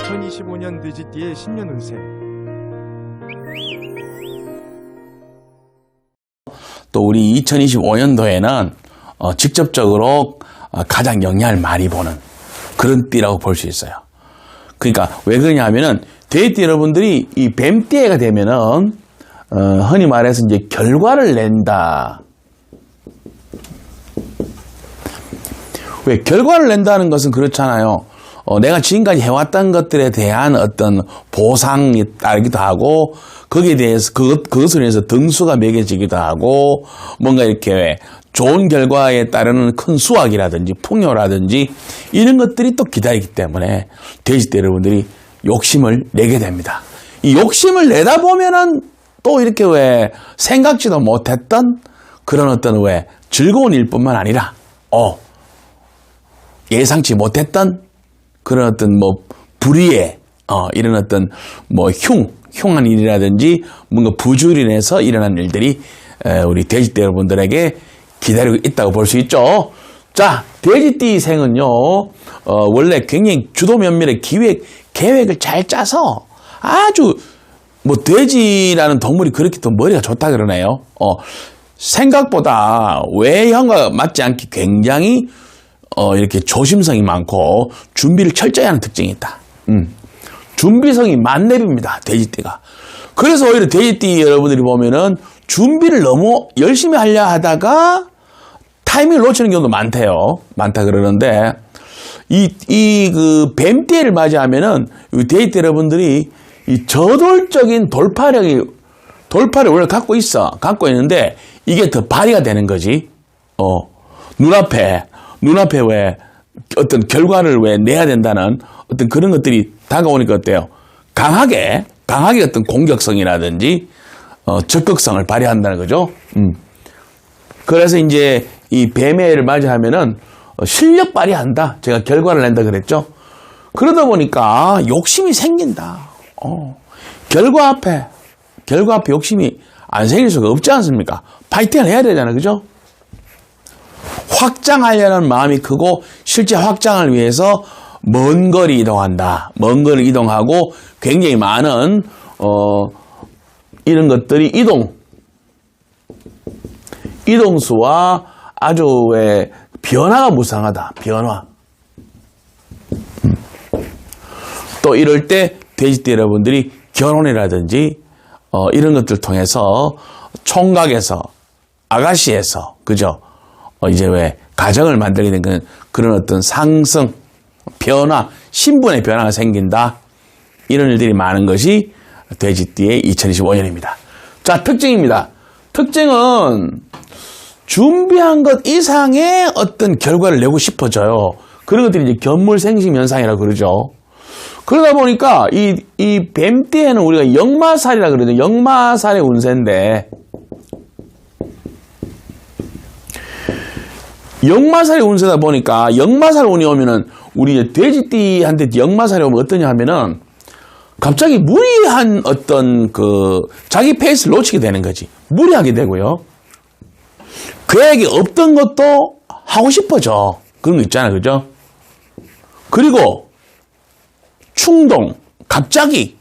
2025년 돼지띠의 신년 운세. 또 우리 2025년도에는 직접적으로 가장 영향을 많이 보는 그런 띠라고 볼 수 있어요. 그러니까 왜 그러냐 하면은 돼지띠 여러분들이 이 뱀띠해가 되면은 흔히 말해서 이제 결과를 낸다. 왜 결과를 낸다는 것은 그렇잖아요. 내가 지금까지 해왔던 것들에 대한 어떤 보상이 따르기도 하고 거기에 대해서 그것으로 인해서 등수가 매겨지기도 하고 뭔가 이렇게 좋은 결과에 따르는 큰 수확이라든지 풍요라든지 이런 것들이 또 기다리기 때문에 돼지띠 여러분들이 욕심을 내게 됩니다. 이 욕심을 내다 보면은 또 이렇게 왜 생각지도 못했던 그런 어떤 왜 즐거운 일뿐만 아니라 예상치 못했던 그런 어떤 뭐 불의의 이런 어떤 뭐 흉한 일이라든지 뭔가 부주의로 인해서 일어난 일들이 우리 돼지띠 여러분들에게 기다리고 있다고 볼 수 있죠. 자, 돼지띠 생은요 원래 굉장히 주도 면밀의 계획을 잘 짜서 아주 뭐 돼지라는 동물이 그렇게 또 머리가 좋다 그러네요. 생각보다 외형과 맞지 않게 굉장히 이렇게 조심성이 많고 준비를 철저히 하는 특징이 있다. 준비성이 만렙입니다. 돼지띠가. 그래서 오히려 돼지띠 여러분들이 보면은 준비를 너무 열심히 하려 하다가 타이밍을 놓치는 경우도 많다 그러는데 그 뱀띠를 맞이하면은 돼지띠 여러분들이 이 저돌적인 돌파를 원래 갖고 있는데 이게 더 발휘가 되는 거지. 눈앞에 왜 어떤 결과를 왜 내야 된다는 어떤 그런 것들이 다가오니까 어때요? 강하게 어떤 공격성이라든지 적극성을 발휘한다는 거죠. 그래서 이제 이 뱀해를 맞이하면은 실력 발휘한다. 제가 결과를 낸다 그랬죠. 그러다 보니까 욕심이 생긴다. 결과 앞에 욕심이 안 생길 수가 없지 않습니까? 파이팅을 해야 되잖아요. 그죠? 확장하려는 마음이 크고 실제 확장을 위해서 먼 거리 이동한다. 먼 거리 이동하고 굉장히 많은 이런 것들이 이동수와 아주 변화가 무쌍하다. 변화. 또 이럴 때 돼지띠 여러분들이 결혼이라든지 이런 것들 통해서 총각에서 아가씨에서 그죠? 이제 왜 가정을 만들게 된 그런 어떤 상승, 변화, 신분의 변화가 생긴다. 이런 일들이 많은 것이 돼지띠의 2025년입니다. 자, 특징입니다. 특징은 준비한 것 이상의 어떤 결과를 내고 싶어져요. 그런 것들이 이제 견물생심 현상이라고 그러죠. 그러다 보니까 이 뱀띠에는 우리가 역마살이라고 그러죠. 역마살의 운세인데 역마살이 운세다 보니까 역마살 운이 오면은 우리 돼지띠한테 역마살이 오면 어떠냐 하면은 갑자기 무리한 어떤 자기 페이스를 놓치게 되는 거지. 무리하게 되고요. 계획이 없던 것도 하고 싶어져. 그런 거 있잖아요. 그죠? 그리고 충동, 갑자기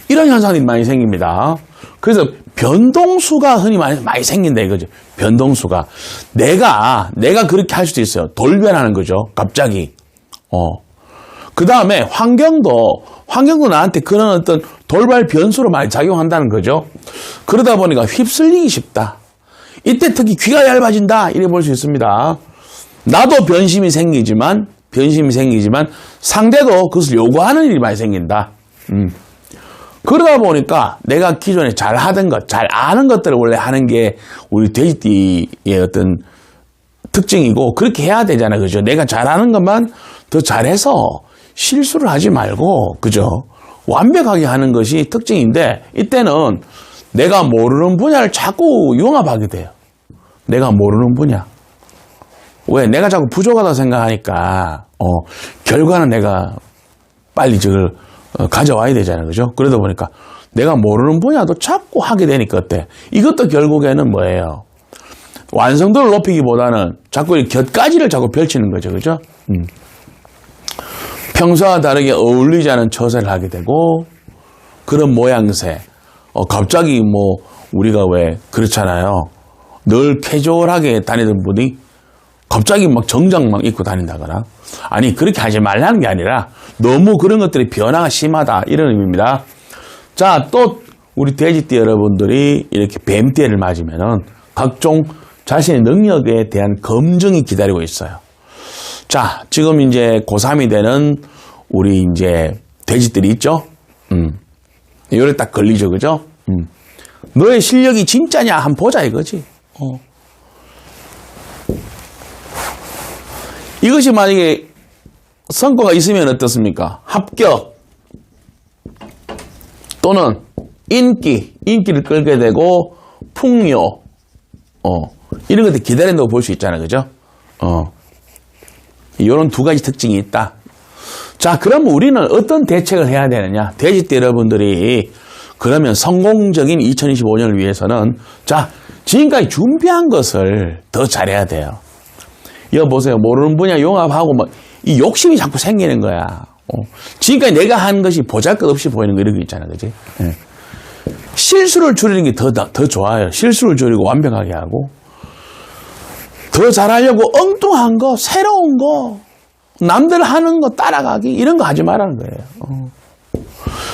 이런 현상이 많이 생깁니다. 그래서 변동수가 흔히 많이 생긴다 이거죠. 변동수가. 내가 그렇게 할 수도 있어요. 돌변하는 거죠. 갑자기. 그 다음에 환경도 나한테 그런 어떤 돌발 변수로 많이 작용한다는 거죠. 그러다 보니까 휩쓸리기 쉽다. 이때 특히 귀가 얇아진다. 이래 볼 수 있습니다. 나도 변심이 생기지만 상대도 그것을 요구하는 일이 많이 생긴다. 그러다 보니까 내가 기존에 잘 하던 것, 잘 아는 것들을 원래 하는 게 우리 돼지띠의 어떤 특징이고 그렇게 해야 되잖아요. 그죠? 내가 잘하는 것만 더 잘해서 실수를 하지 말고, 그죠? 완벽하게 하는 것이 특징인데 이때는 내가 모르는 분야를 자꾸 융합하게 돼요. 내가 모르는 분야. 왜? 내가 자꾸 부족하다고 생각하니까 결과는 내가 빨리 저걸 가져와야 되잖아요. 그죠? 그러다 보니까 내가 모르는 분야도 자꾸 하게 되니까 어때? 이것도 결국에는 뭐예요? 완성도를 높이기보다는 자꾸 이 곁가지를 자꾸 펼치는 거죠. 그죠? 평소와 다르게 어울리지 않은 처세를 하게 되고 그런 모양새. 갑자기 뭐 우리가 왜 그렇잖아요. 늘 캐주얼하게 다니던 분이 갑자기 막 정장 막 입고 다닌다거나 아니 그렇게 하지 말라는 게 아니라 너무 그런 것들이 변화가 심하다 이런 의미입니다. 자, 또 우리 돼지띠 여러분들이 이렇게 뱀띠를 맞으면은 각종 자신의 능력에 대한 검증이 기다리고 있어요. 자, 지금 이제 고3이 되는 우리 이제 돼지들이 있죠? 요래 딱 걸리죠, 그죠? 너의 실력이 진짜냐? 한번 보자 이거지. 이것이 만약에 성과가 있으면 어떻습니까? 합격 또는 인기를 끌게 되고 풍요 이런 것들 기다린다고 볼 수 있잖아요, 그죠? 이런 두 가지 특징이 있다. 자, 그럼 우리는 어떤 대책을 해야 되느냐? 돼지띠 여러분들이 그러면 성공적인 2025년을 위해서는 자, 지금까지 준비한 것을 더 잘해야 돼요. 이거 보세요. 모르는 분야 용합하고 뭐 이 욕심이 자꾸 생기는 거야. 지금까지 내가 한 것이 보잘것없이 보이는 거 이런 거 있잖아, 그지? 예. 실수를 줄이는 게 더 좋아요. 실수를 줄이고 완벽하게 하고 더 잘하려고 엉뚱한 거, 새로운 거, 남들 하는 거 따라가기 이런 거 하지 말라는 거예요.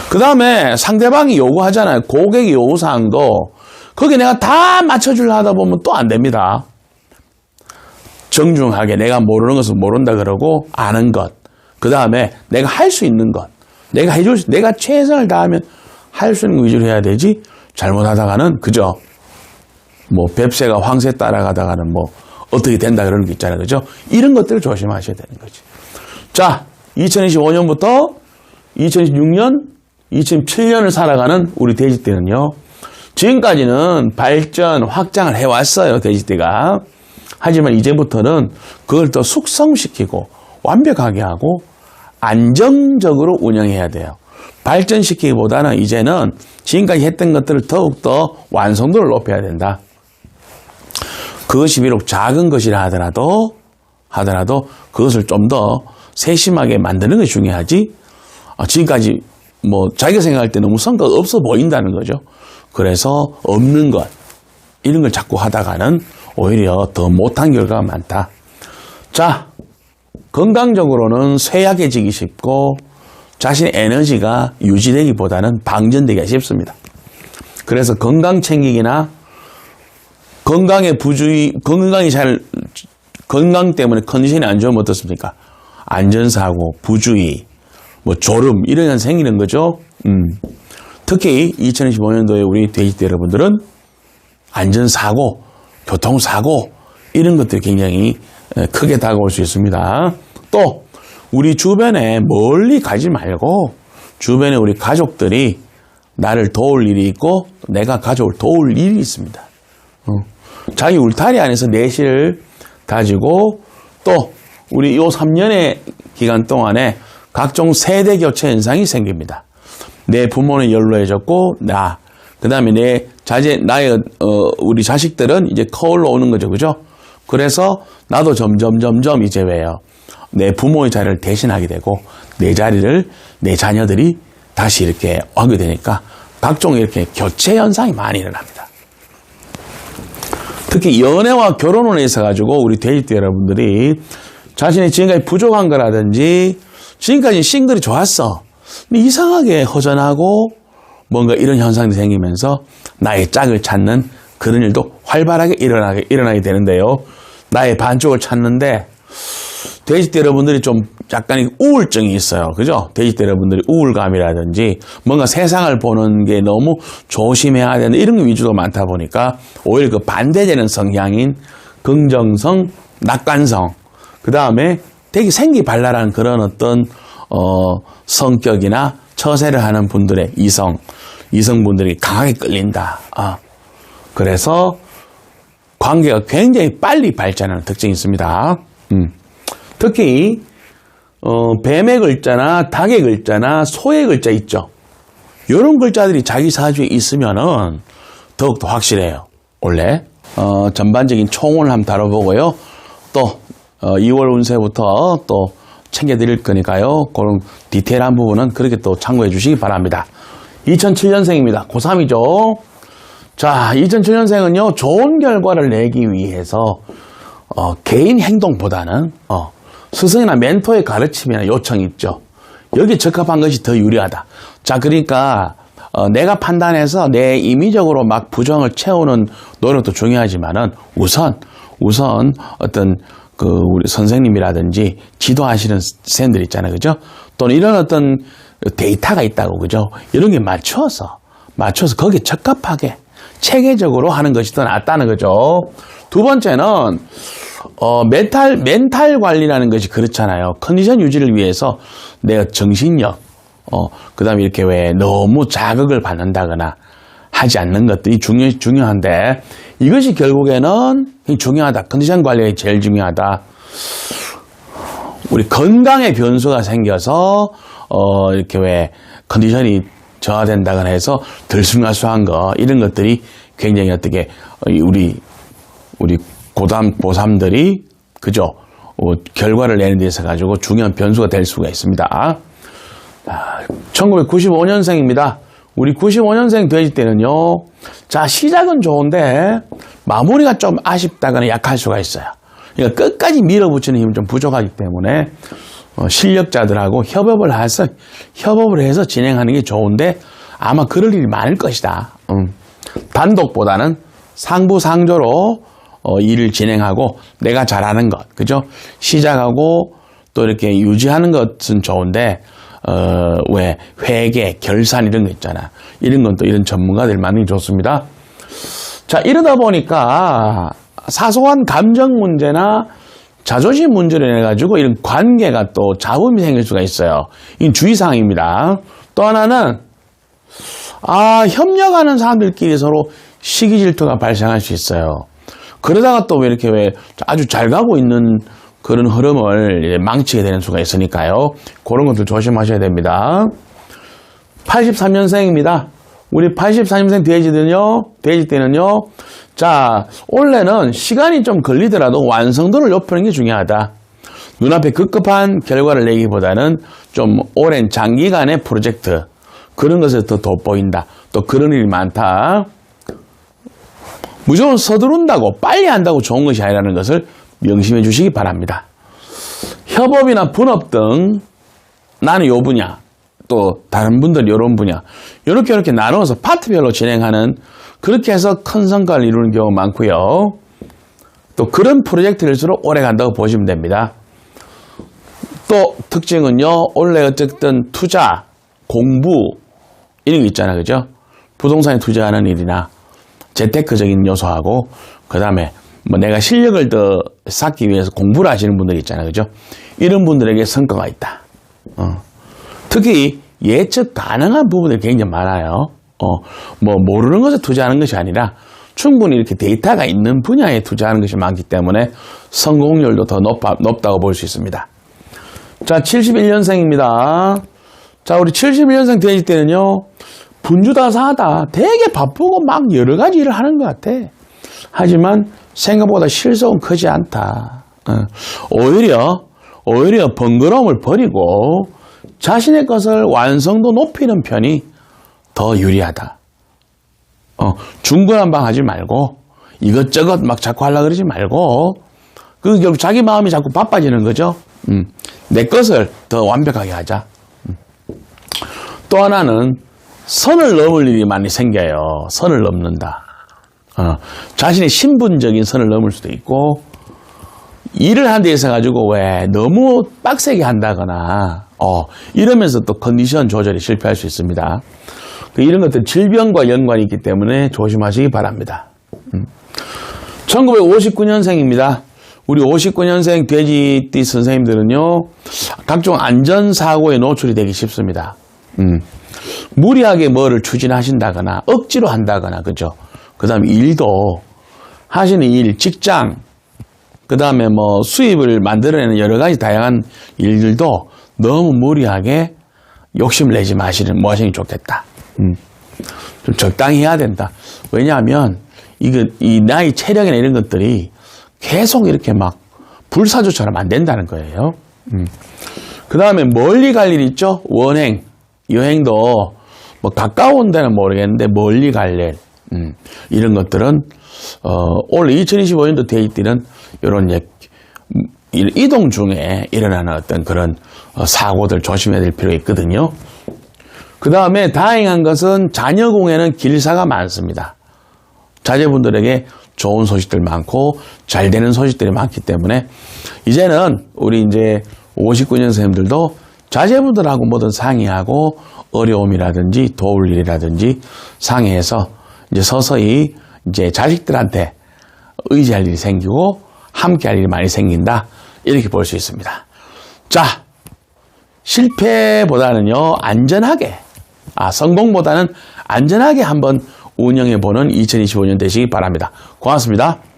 그 다음에 상대방이 요구하잖아요. 고객이 요구사한 거 거기 내가 다 맞춰주려 하다 보면 또 안 됩니다. 정중하게 내가 모르는 것은 모른다 그러고 아는 것. 그 다음에 내가 할 수 있는 것. 내가 최선을 다하면 할 수 있는 거 위주로 해야 되지. 잘못하다가는 그죠. 뭐 뱁새가 황새 따라가다가는 뭐 어떻게 된다 그러는 게 있잖아요. 그죠. 이런 것들을 조심하셔야 되는 거지. 자, 2025년부터 2026년, 2007년을 살아가는 우리 돼지띠는요. 지금까지는 발전, 확장을 해왔어요. 돼지띠가. 하지만 이제부터는 그걸 더 숙성시키고 완벽하게 하고 안정적으로 운영해야 돼요. 발전시키기보다는 이제는 지금까지 했던 것들을 더욱더 완성도를 높여야 된다. 그것이 비록 작은 것이라 하더라도 그것을 좀 더 세심하게 만드는 것이 중요하지. 지금까지 뭐 자기가 생각할 때 너무 성과가 없어 보인다는 거죠. 그래서 없는 것 이런 걸 자꾸 하다가는 오히려 더 못한 결과가 많다. 자, 건강적으로는 쇠약해지기 쉽고 자신의 에너지가 유지되기보다는 방전되기가 쉽습니다. 그래서 건강 챙기기나 건강 때문에 컨디션이 안 좋으면 어떻습니까? 안전사고, 부주의, 뭐 졸음 이런 게 생기는 거죠. 특히 2025년도에 우리 돼지띠 여러분들은 안전사고, 교통사고 이런 것들이 굉장히 크게 다가올 수 있습니다. 또 우리 주변에 멀리 가지 말고 주변에 우리 가족들이 나를 도울 일이 있고 내가 가족을 도울 일이 있습니다. 자기 울타리 안에서 내실을 가지고 또 우리 요 3년의 기간 동안에 각종 세대 교체 현상이 생깁니다. 내 부모는 연로해졌고 그 다음에 나의 우리 자식들은 이제 커 올라오는 거죠, 그죠? 그래서 나도 점점 이제 왜요? 내 부모의 자리를 대신하게 되고 내 자리를 내 자녀들이 다시 이렇게 하게 되니까 각종 이렇게 교체 현상이 많이 일어납니다. 특히 연애와 결혼에 있어가지고 우리 돼지띠 여러분들이 자신이 지금까지 부족한 거라든지 지금까지 싱글이 좋았어. 근데 이상하게 허전하고 뭔가 이런 현상이 생기면서 나의 짝을 찾는 그런 일도 활발하게 일어나게 되는데요. 나의 반쪽을 찾는데 돼지띠 여러분들이 좀 약간의 우울증이 있어요. 그죠? 돼지띠 여러분들이 우울감이라든지 뭔가 세상을 보는 게 너무 조심해야 되는 이런 위주가 많다 보니까 오히려 그 반대되는 성향인 긍정성, 낙관성 그 다음에 되게 생기발랄한 그런 어떤 성격이나 처세를 하는 분들의 이성분들이 강하게 끌린다. 그래서 관계가 굉장히 빨리 발전하는 특징이 있습니다. 특히 뱀의 글자나 닭의 글자나 소의 글자 있죠. 이런 글자들이 자기 사주에 있으면은 더욱더 확실해요. 원래 전반적인 총을 한번 다뤄보고요. 또 2월 운세부터 또 챙겨드릴 거니까요. 그런 디테일한 부분은 그렇게 또 참고해 주시기 바랍니다. 2007년생입니다. 고3이죠. 자, 2007년생은요, 좋은 결과를 내기 위해서, 개인 행동보다는, 스승이나 멘토의 가르침이나 요청이 있죠. 여기 적합한 것이 더 유리하다. 자, 그러니까, 내가 판단해서 내 임의적으로 막 부정을 채우는 노력도 중요하지만은 우선 어떤 우리 선생님이라든지 지도하시는 선생님들 있잖아요. 그죠? 또는 이런 어떤 데이터가 있다고. 그죠? 이런 게 맞춰서 거기에 적합하게 체계적으로 하는 것이 더 낫다는 거죠. 두 번째는, 멘탈 관리라는 것이 그렇잖아요. 컨디션 유지를 위해서 내가 정신력, 그 다음에 이렇게 왜 너무 자극을 받는다거나 하지 않는 것들이 중요한데, 이것이 결국에는 중요하다. 컨디션 관리가 제일 중요하다. 우리 건강의 변수가 생겨서, 이렇게 왜 컨디션이 저하된다거나 해서 들쑥날쑥한 거, 이런 것들이 굉장히 어떻게, 우리 고3들이, 그죠? 결과를 내는 데 있어 가지고 중요한 변수가 될 수가 있습니다. 1995년생입니다. 우리 95년생 되실 때는요, 자, 시작은 좋은데, 마무리가 좀 아쉽다거나 약할 수가 있어요. 그러니까 끝까지 밀어붙이는 힘이 좀 부족하기 때문에, 실력자들하고 협업을 해서 진행하는 게 좋은데, 아마 그럴 일이 많을 것이다. 단독보다는 상부상조로, 일을 진행하고, 내가 잘하는 것, 그죠? 시작하고, 또 이렇게 유지하는 것은 좋은데, 왜 회계, 결산 이런 거 있잖아. 이런 건 또 이런 전문가들 만나기 좋습니다. 자, 이러다 보니까 사소한 감정 문제나 자존심 문제로 인해 가지고 이런 관계가 또 잡음이 생길 수가 있어요. 이건 주의사항입니다. 또 하나는 협력하는 사람들끼리 서로 시기 질투가 발생할 수 있어요. 그러다가 또 이렇게 왜 아주 잘 가고 있는 그런 흐름을 망치게 되는 수가 있으니까요. 그런 것들 조심하셔야 됩니다. 83년생입니다. 우리 84년생 돼지 때는요. 자, 원래는 시간이 좀 걸리더라도 완성도를 높이는 게 중요하다. 눈앞에 급급한 결과를 내기보다는 좀 오랜 장기간의 프로젝트, 그런 것에 더 돋보인다. 또 그런 일이 많다. 무조건 서두른다고 빨리 한다고 좋은 것이 아니라는 것을 명심해 주시기 바랍니다. 협업이나 분업 등 나는 요 분야, 또 다른 분들 이런 분야, 이렇게 나누어서 파트별로 진행하는, 그렇게 해서 큰 성과를 이루는 경우가 많고요. 또 그런 프로젝트일수록 오래 간다고 보시면 됩니다. 또 특징은요, 원래 어쨌든 투자, 공부 이런 거 있잖아요. 그죠? 부동산에 투자하는 일이나 재테크적인 요소하고, 그 다음에 뭐 내가 실력을 더 쌓기 위해서 공부를 하시는 분들 있잖아요. 그죠? 이런 분들에게 성과가 있다. 특히 예측 가능한 부분들이 굉장히 많아요. 뭐 모르는 것에 투자하는 것이 아니라 충분히 이렇게 데이터가 있는 분야에 투자하는 것이 많기 때문에 성공률도 더 높다고 볼 수 있습니다. 자, 71년생입니다. 자, 우리 71년생 되실 때는요, 분주다사하다. 되게 바쁘고 막 여러 가지 일을 하는 것 같아. 하지만 생각보다 실속은 크지 않다. 오히려 번거로움을 버리고 자신의 것을 완성도 높이는 편이 더 유리하다. 중구난방하지 말고 이것저것 막 자꾸 하려고 그러지 말고, 그 결국 자기 마음이 자꾸 바빠지는 거죠. 내 것을 더 완벽하게 하자. 또 하나는 선을 넘을 일이 많이 생겨요. 선을 넘는다. 자신의 신분적인 선을 넘을 수도 있고, 일을 하는 데 있어 가지고 왜 너무 빡세게 한다거나 이러면서 또 컨디션 조절이 실패할 수 있습니다. 이런 것들 질병과 연관이 있기 때문에 조심하시기 바랍니다. 1959년생입니다. 우리 59년생 돼지띠 선생님들은요, 각종 안전사고에 노출이 되기 쉽습니다. 무리하게 뭐를 추진하신다거나 억지로 한다거나, 그죠? 그 다음에 일도, 하시는 일, 직장, 그 다음에 뭐 수입을 만들어내는 여러 가지 다양한 일들도 너무 무리하게 욕심을 내지 마시는 게 좋겠다. 좀 적당히 해야 된다. 왜냐하면 이 나이 체력이나 이런 것들이 계속 이렇게 막 불사조처럼 안 된다는 거예요. 그 다음에 멀리 갈 일 있죠? 원행, 여행도 뭐 가까운 데는 모르겠는데 멀리 갈 일, 이런 것들은 올 2025년도 데이트는 이런 이동 중에 일어나는 어떤 그런 사고들 조심해야 될 필요가 있거든요. 그 다음에 다행한 것은 자녀궁에는 길사가 많습니다. 자제분들에게 좋은 소식들 많고 잘 되는 소식들이 많기 때문에 이제는 우리 이제 59년생님들도 자제분들하고 뭐든 상의하고 어려움이라든지 도울 일이라든지 상의해서 이제 서서히 이제 자식들한테 의지할 일이 생기고 함께 할 일이 많이 생긴다. 이렇게 볼 수 있습니다. 자, 실패보다는요, 안전하게, 성공보다는 안전하게 한번 운영해보는 2025년 되시기 바랍니다. 고맙습니다.